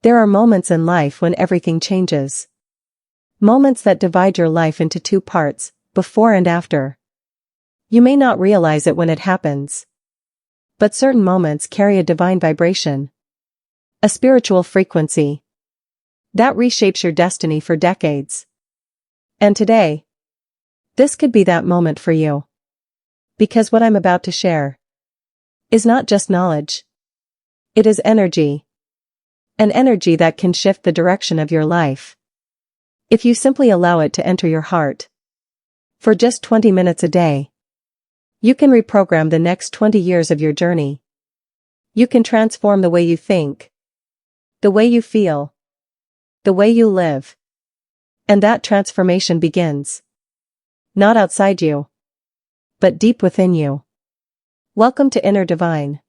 There are moments in life when everything changes. Moments that divide your life into two parts, before and after. You may not realize it when it happens. But certain moments carry a divine vibration. A spiritual frequency. That reshapes your destiny for decades. And today, this could be that moment for you. Because what I'm about to share is not just knowledge. It is energy. An energy that can shift the direction of your life. If you simply allow it to enter your heart. For just 20 minutes a day. You can reprogram the next 20 years of your journey. You can transform the way you think. The way you feel. The way you live. And that transformation begins. Not outside you. But deep within you. Welcome to Inner Divine.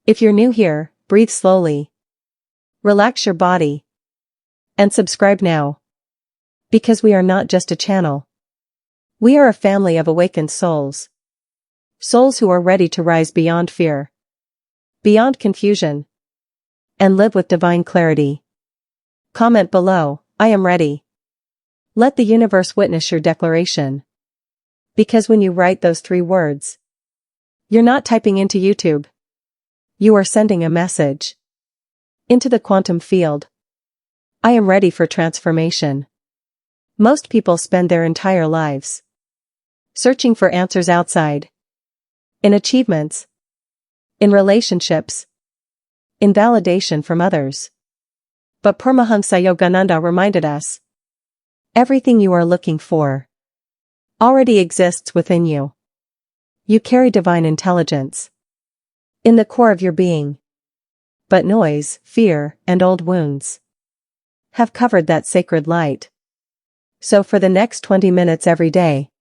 If you're new here, breathe slowly. Relax your body. And subscribe now. Because we are not just a channel. We are a family of awakened souls. Souls who are ready to rise beyond fear. Beyond confusion. And live with divine clarity. Comment below, I am ready. Let the universe witness your declaration. Because when you write those 3 words, you're not typing into YouTube. You are sending a message. Into the quantum field. I am ready for transformation. Most people spend their entire lives searching for answers outside. In achievements. In relationships. In validation from others. But Paramhansa Yogananda reminded us. Everything you are looking for already exists within you. You carry divine intelligence. In the core of your being. But noise, fear, and old wounds have covered that sacred light. So for the next 20 minutes every day,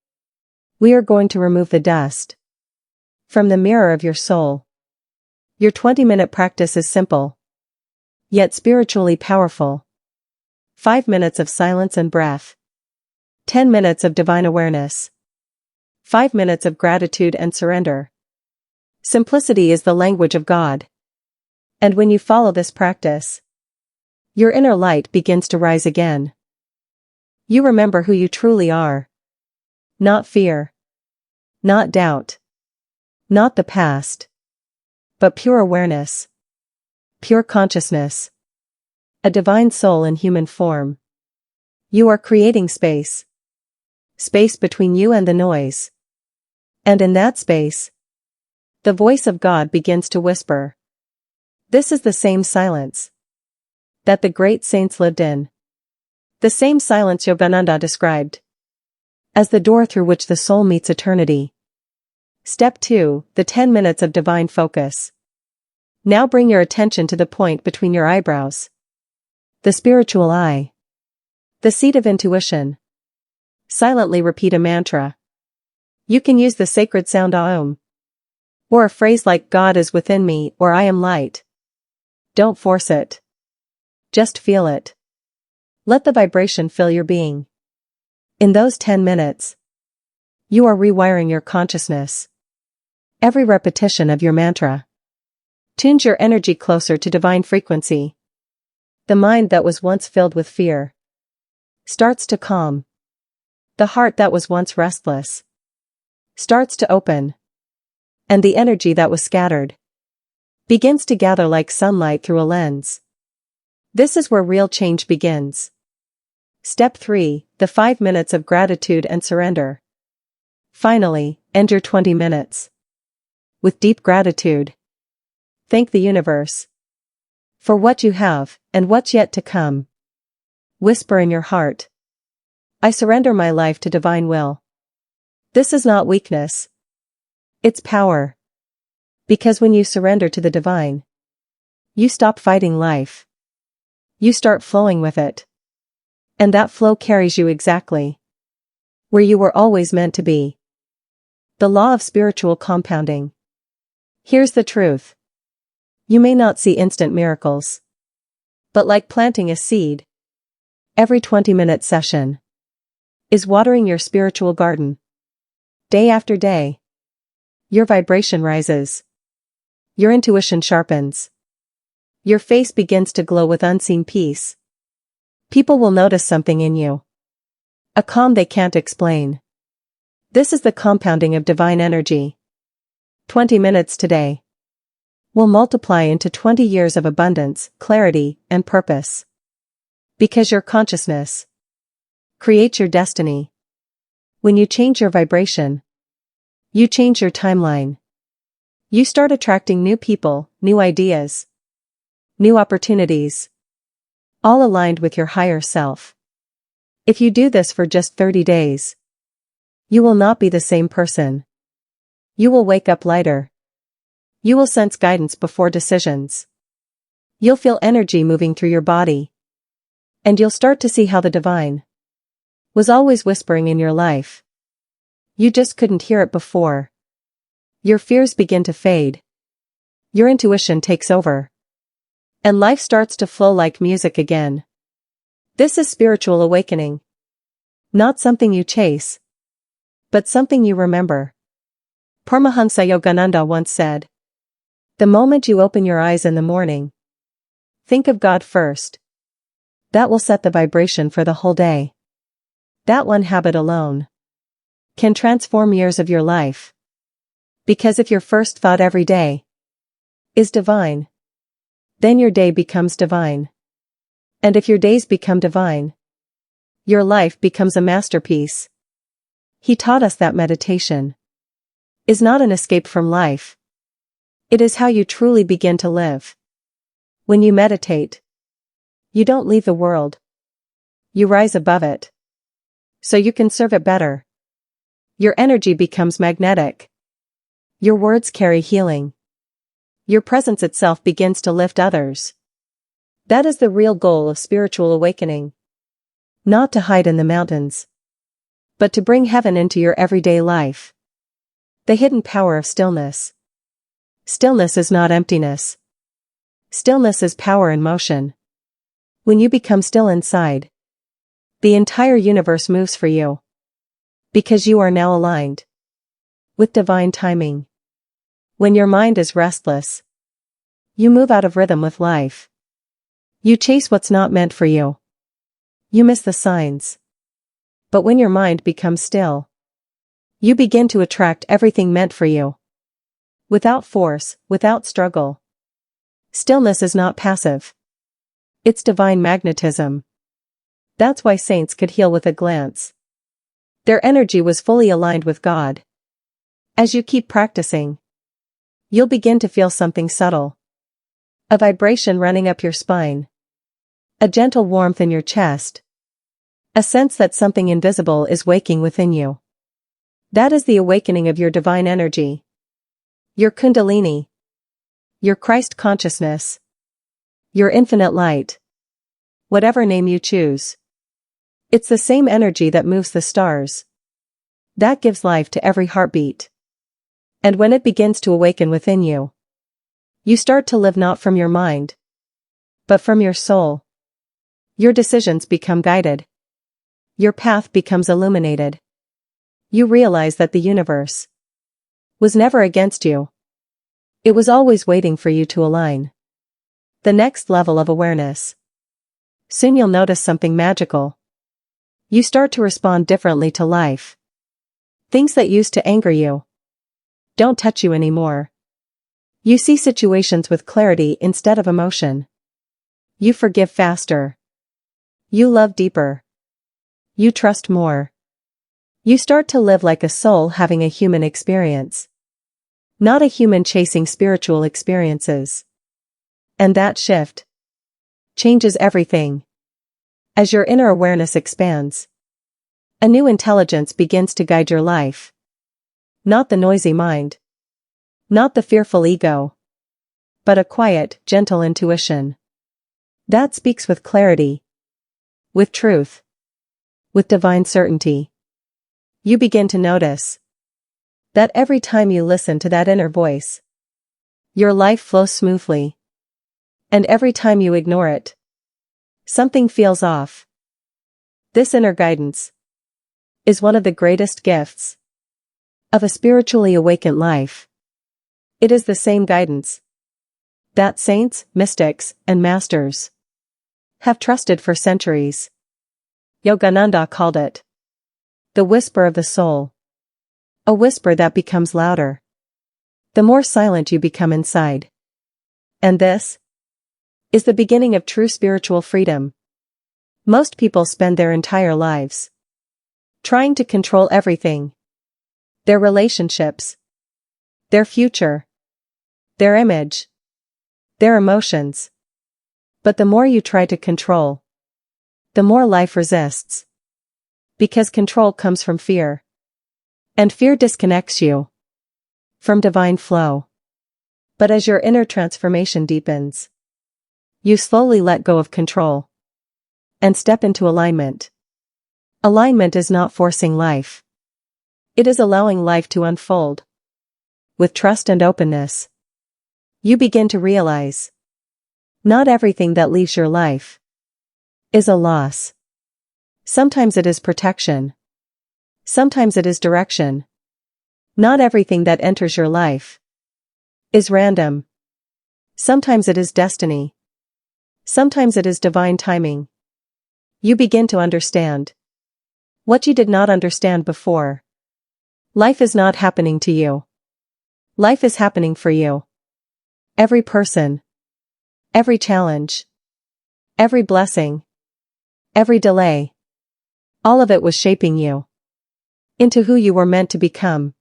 we are going to remove the dust from the mirror of your soul. Your 20-minute practice is simple, yet spiritually powerful. 5 minutes of silence and breath. 10 minutes of divine awareness. 5 minutes of gratitude and surrender. Simplicity is the language of God. And when you follow this practice, your inner light begins to rise again. You remember who you truly are. Not fear. Not doubt. Not the past. But pure awareness. Pure consciousness. A divine soul in human form. You are creating space. Space between you and the noise. And in that space, the voice of God begins to whisper. This is the same silence that the great saints lived in. The same silence Yogananda described as the door through which the soul meets eternity. Step 2, the 10 minutes of divine focus. Now bring your attention to the point between your eyebrows. The spiritual eye. The seat of intuition. Silently repeat a mantra. You can use the sacred sound Aum. Or a phrase like God is within me or I am light. Don't force it. Just feel it. Let the vibration fill your being. In those 10 minutes, you are rewiring your consciousness. Every repetition of your mantra tunes your energy closer to divine frequency. The mind that was once filled with fear starts to calm. The heart that was once restless starts to open. And the energy that was scattered begins to gather like sunlight through a lens. This is where real change begins. Step 3, the 5 minutes of gratitude and surrender. Finally, end your 20 minutes with deep gratitude. Thank the universe for what you have and what's yet to come. Whisper in your heart. I surrender my life to divine will. This is not weakness. It's power. Because when you surrender to the divine, you stop fighting life. You start flowing with it. And that flow carries you exactly where you were always meant to be. The law of spiritual compounding. Here's the truth. You may not see instant miracles. But like planting a seed, every 20-minute session is watering your spiritual garden. Day after day, your vibration rises. Your intuition sharpens. Your face begins to glow with unseen peace. People will notice something in you. A calm they can't explain. This is the compounding of divine energy. 20 minutes today will multiply into 20 years of abundance, clarity, and purpose. Because your consciousness creates your destiny. When you change your vibration, you change your timeline. You start attracting new people, new ideas, new opportunities, all aligned with your higher self. If you do this for just 30 days, you will not be the same person. You will wake up lighter. You will sense guidance before decisions. You'll feel energy moving through your body. And you'll start to see how the divine was always whispering in your life. You just couldn't hear it before. Your fears begin to fade. Your intuition takes over. And life starts to flow like music again. This is spiritual awakening. Not something you chase, but something you remember. Paramhansa Yogananda once said, "The moment you open your eyes in the morning, think of God first. That will set the vibration for the whole day." That one habit alone can transform years of your life. Because if your first thought every day is divine, then your day becomes divine. And if your days become divine, your life becomes a masterpiece. He taught us that meditation is not an escape from life. It is how you truly begin to live. When you meditate, you don't leave the world. You rise above it, so you can serve it better. Your energy becomes magnetic. Your words carry healing. Your presence itself begins to lift others. That is the real goal of spiritual awakening. Not to hide in the mountains, but to bring heaven into your everyday life. The hidden power of stillness. Stillness is not emptiness. Stillness is power in motion. When you become still inside, the entire universe moves for you. Because you are now aligned with divine timing. When your mind is restless, you move out of rhythm with life. You chase what's not meant for you. You miss the signs. But when your mind becomes still, you begin to attract everything meant for you. Without force, without struggle. Stillness is not passive. It's divine magnetism. That's why saints could heal with a glance. Their energy was fully aligned with God. As you keep practicing, you'll begin to feel something subtle. A vibration running up your spine. A gentle warmth in your chest. A sense that something invisible is waking within you. That is the awakening of your divine energy. Your Kundalini. Your Christ consciousness. Your infinite light. Whatever name you choose. It's the same energy that moves the stars. That gives life to every heartbeat. And when it begins to awaken within you, you start to live not from your mind, but from your soul. Your decisions become guided. Your path becomes illuminated. You realize that the universe was never against you. It was always waiting for you to align. The next level of awareness. Soon you'll notice something magical. You start to respond differently to life. Things that used to anger you don't touch you anymore. You see situations with clarity instead of emotion. You forgive faster. You love deeper. You trust more. You start to live like a soul having a human experience. Not a human chasing spiritual experiences. And that shift changes everything. As your inner awareness expands, a new intelligence begins to guide your life. Not the noisy mind. Not the fearful ego. But a quiet, gentle intuition. That speaks with clarity. With truth. With divine certainty. You begin to notice that every time you listen to that inner voice, your life flows smoothly. And every time you ignore it, something feels off. This inner guidance is one of the greatest gifts of a spiritually awakened life. It is the same guidance that saints, mystics, and masters have trusted for centuries. Yogananda called it the whisper of the soul. A whisper that becomes louder the more silent you become inside. And this is the beginning of true spiritual freedom. Most people spend their entire lives trying to control everything. Their relationships, their future, their image, their emotions. But the more you try to control, the more life resists. Because control comes from fear. And fear disconnects you from divine flow. But as your inner transformation deepens, you slowly let go of control and step into alignment. Alignment is not forcing life. It is allowing life to unfold. With trust and openness, you begin to realize not everything that leaves your life is a loss. Sometimes it is protection. Sometimes it is direction. Not everything that enters your life is random. Sometimes it is destiny. Sometimes it is divine timing. You begin to understand what you did not understand before. Life is not happening to you. Life is happening for you. Every person, every challenge, every blessing, every delay, all of it was shaping you into who you were meant to become.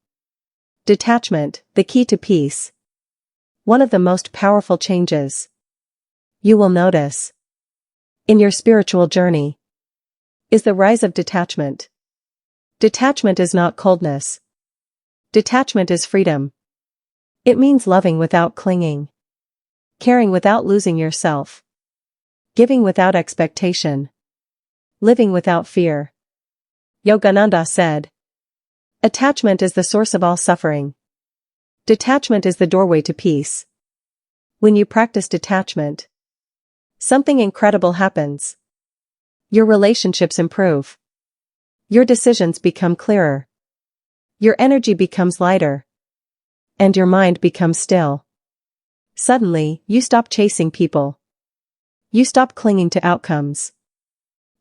Detachment, the key to peace. One of the most powerful changes you will notice in your spiritual journey is the rise of detachment. Detachment is not coldness. Detachment is freedom. It means loving without clinging, caring without losing yourself, giving without expectation, living without fear. Yogananda said, attachment is the source of all suffering. Detachment is the doorway to peace. When you practice detachment, something incredible happens. Your relationships improve. Your decisions become clearer. Your energy becomes lighter. And your mind becomes still. Suddenly, you stop chasing people. You stop clinging to outcomes.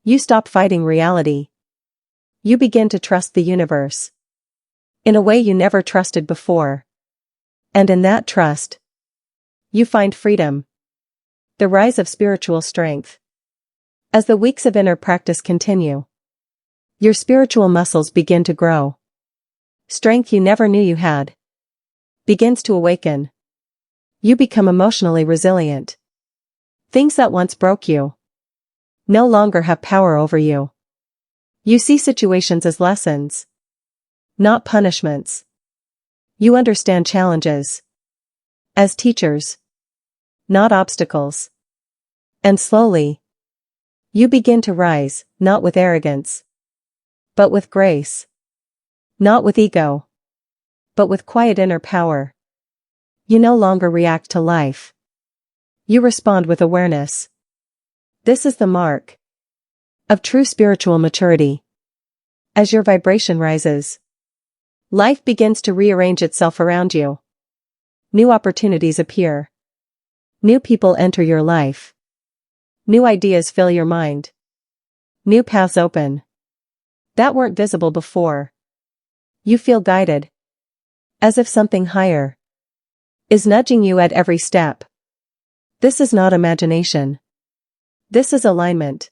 You stop fighting reality. You begin to trust the universe in a way you never trusted before. And in that trust, you find freedom. The rise of spiritual strength. As the weeks of inner practice continue, your spiritual muscles begin to grow. Strength you never knew you had begins to awaken. You become emotionally resilient. Things that once broke you no longer have power over you. You see situations as lessons, not punishments. You understand challenges as teachers, not obstacles. And slowly, you begin to rise, not with arrogance, but with grace. Not with ego, but with quiet inner power. You no longer react to life. You respond with awareness. This is the mark of true spiritual maturity. As your vibration rises, life begins to rearrange itself around you. New opportunities appear. New people enter your life. New ideas fill your mind. New paths open that weren't visible before. You feel guided, as if something higher is nudging you at every step. This is not imagination. This is alignment.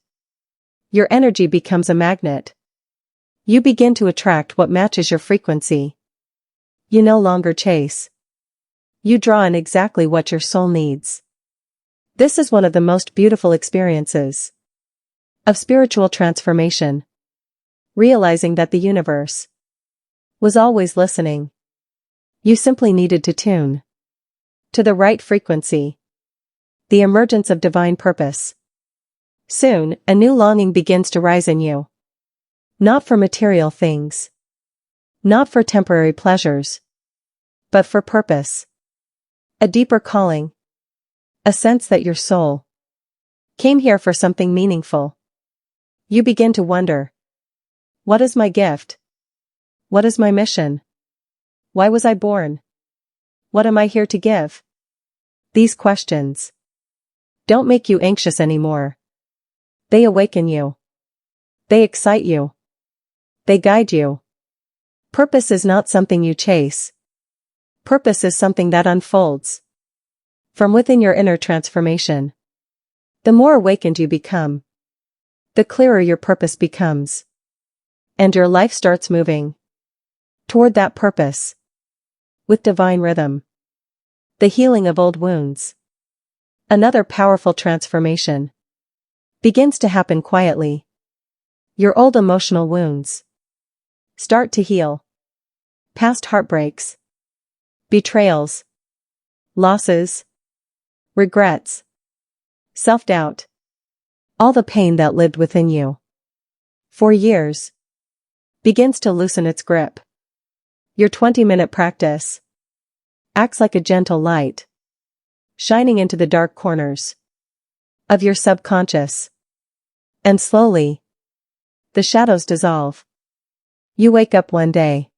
Your energy becomes a magnet. You begin to attract what matches your frequency. You no longer chase. You draw in exactly what your soul needs. This is one of the most beautiful experiences of spiritual transformation. Realizing that the universe was always listening. You simply needed to tune to the right frequency. The emergence of divine purpose. Soon, a new longing begins to rise in you. Not for material things. Not for temporary pleasures. But for purpose. A deeper calling. A sense that your soul came here for something meaningful. You begin to wonder. What is my gift? What is my mission? Why was I born? What am I here to give? These questions don't make you anxious anymore. They awaken you. They excite you. They guide you. Purpose is not something you chase. Purpose is something that unfolds from within your inner transformation. The more awakened you become, the clearer your purpose becomes. And your life starts moving toward that purpose with divine rhythm. The healing of old wounds. Another powerful transformation begins to happen quietly. Your old emotional wounds start to heal. Past heartbreaks, betrayals, losses, regrets, self-doubt. All the pain that lived within you for years begins to loosen its grip. Your 20-minute practice acts like a gentle light, shining into the dark corners of your subconscious. And slowly, the shadows dissolve. You wake up one day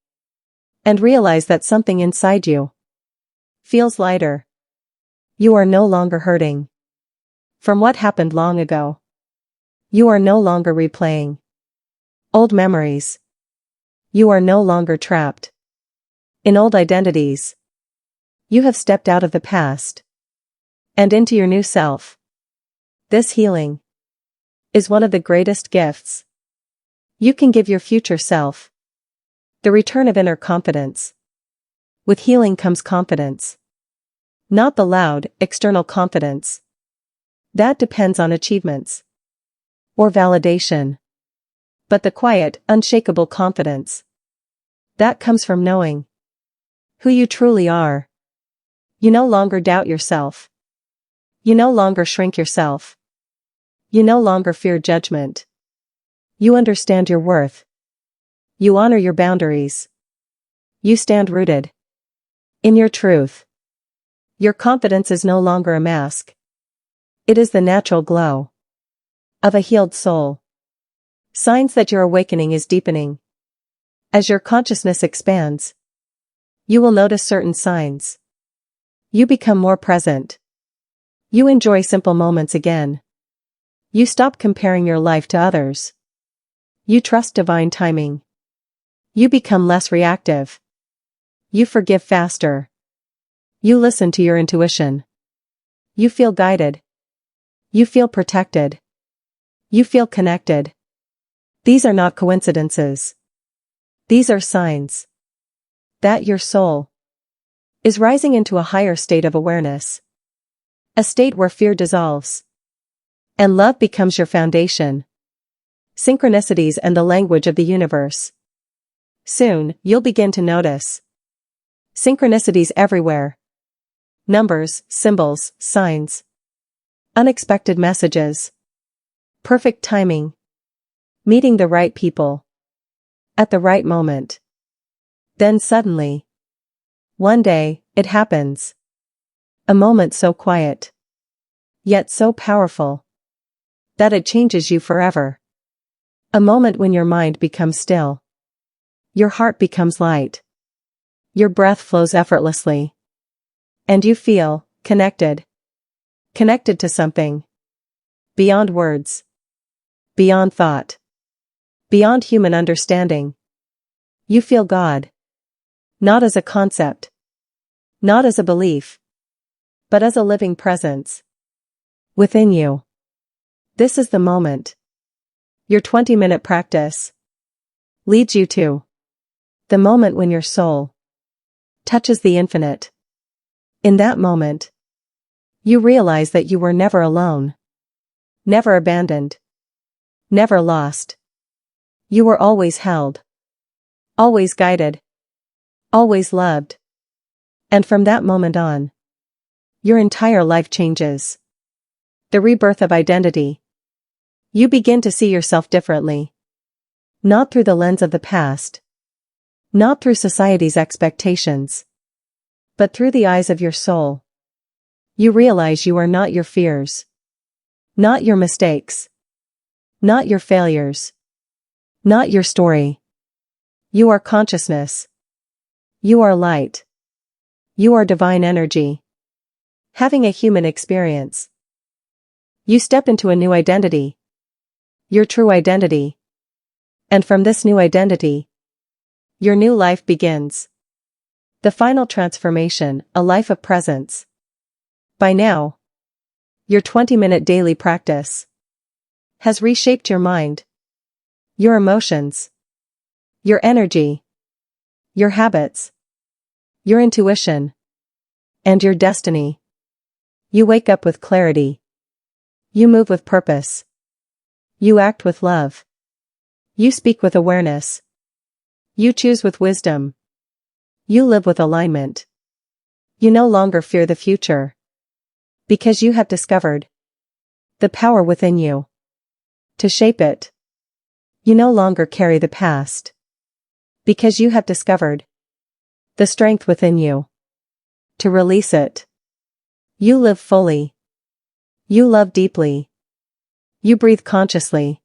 and realize that something inside you feels lighter. You are no longer hurting from what happened long ago. You are no longer replaying old memories. You are no longer trapped in old identities. You have stepped out of the past and into your new self. This healing is one of the greatest gifts you can give your future self. The return of inner confidence. With healing comes confidence. Not the loud, external confidence that depends on achievements or validation, but the quiet, unshakable confidence that comes from knowing who you truly are. You no longer doubt yourself. You no longer shrink yourself. You no longer fear judgment. You understand your worth. You honor your boundaries. You stand rooted in your truth. Your confidence is no longer a mask. It is the natural glow of a healed soul. Signs that your awakening is deepening. As your consciousness expands, you will notice certain signs. You become more present. You enjoy simple moments again. You stop comparing your life to others. You trust divine timing. You become less reactive. You forgive faster. You listen to your intuition. You feel guided. You feel protected. You feel connected. These are not coincidences. These are signs that your soul is rising into a higher state of awareness. A state where fear dissolves and love becomes your foundation. Synchronicities and the language of the universe. Soon, you'll begin to notice synchronicities everywhere. Numbers, symbols, signs. Unexpected messages. Perfect timing. Meeting the right people at the right moment. Then suddenly, one day, it happens. A moment so quiet, yet so powerful, that it changes you forever. A moment when your mind becomes still. Your heart becomes light. Your breath flows effortlessly. And you feel connected. Connected to something beyond words. Beyond thought. Beyond human understanding. You feel God. Not as a concept. Not as a belief. But as a living presence within you. This is the moment. Your 20-minute practice leads you to the moment when your soul touches the infinite. In that moment, you realize that you were never alone. Never abandoned. Never lost. You were always held. Always guided. Always loved. And from that moment on, your entire life changes. The rebirth of identity. You begin to see yourself differently. Not through the lens of the past. Not through society's expectations. But through the eyes of your soul. You realize you are not your fears. Not your mistakes. Not your failures. Not your story. You are consciousness. You are light. You are divine energy. Having a human experience. You step into a new identity. Your true identity. And from this new identity, your new life begins. The final transformation, a life of presence. By now, your 20-minute daily practice has reshaped your mind, your emotions, your energy, your habits, your intuition, and your destiny. You wake up with clarity. You move with purpose. You act with love. You speak with awareness. You choose with wisdom. You live with alignment. You no longer fear the future, because you have discovered the power within you to shape it. You no longer carry the past, because you have discovered the strength within you to release it. You live fully. You love deeply. You breathe consciously.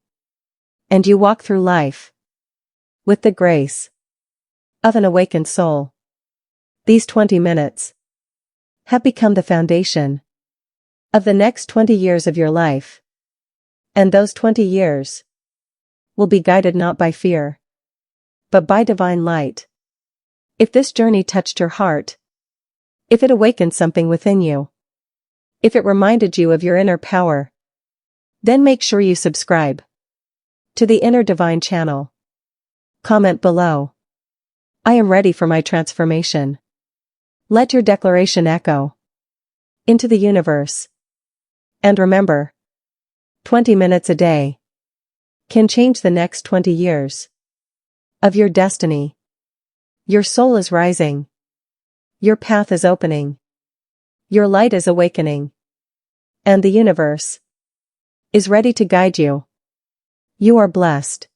And you walk through life with the grace of an awakened soul. These 20 minutes have become the foundation of the next 20 years of your life. And those 20 years will be guided not by fear, but by divine light. If this journey touched your heart, if it awakened something within you, if it reminded you of your inner power, then make sure you subscribe to the Inner Divine channel. Comment below. I am ready for my transformation. Let your declaration echo into the universe. And remember, 20 minutes a day can change the next 20 years of your destiny. Your soul is rising. Your path is opening. Your light is awakening. And the universe is ready to guide you. You are blessed.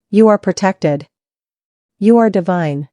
You are protected. You are divine.